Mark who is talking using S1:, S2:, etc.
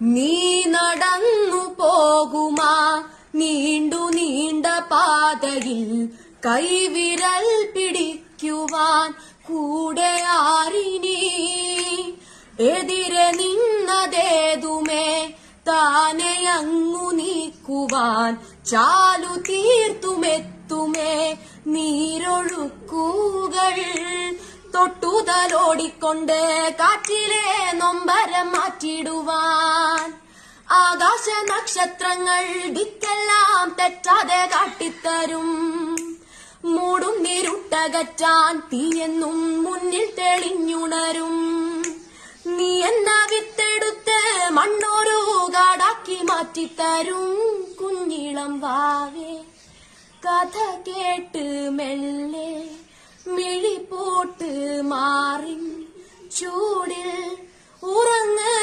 S1: നീ നടന്നു പോകുമാ നീണ്ടു നീണ്ട പാതയിൽ കൈവിരൽ പിടിക്കുവാൻ കൂടെ ആരിനി എതിരെ നിന്നതേതുമേ താനെ അങ്ങു നീക്കുവാൻ ചാലു തീർത്തുമെത്തുമേ നീരൊഴുക്കുകൾ തൊട്ടുതലോടിക്കൊണ്ട് കാറ്റിലെ നൊമ്പരം മാറ്റിടുവാൻ ആകാശ നക്ഷത്രങ്ങൾ ദിക്കെല്ലാം തെറ്റാതെ കാട്ടിത്തരും മൂടും നിരുട്ടകറ്റാൻ തീയെന്നും മുന്നിൽ തെളിഞ്ഞുണരും നീ എന്ന വിത്തെടുത്ത് മണ്ണോരു കാടാക്കി മാറ്റിത്തരും കുഞ്ഞിളം വാവേ കഥ കേട്ട് മെല്ലെ മിഴി പോട്ട് മാറി ചൂടിൽ ഉറങ്ങ്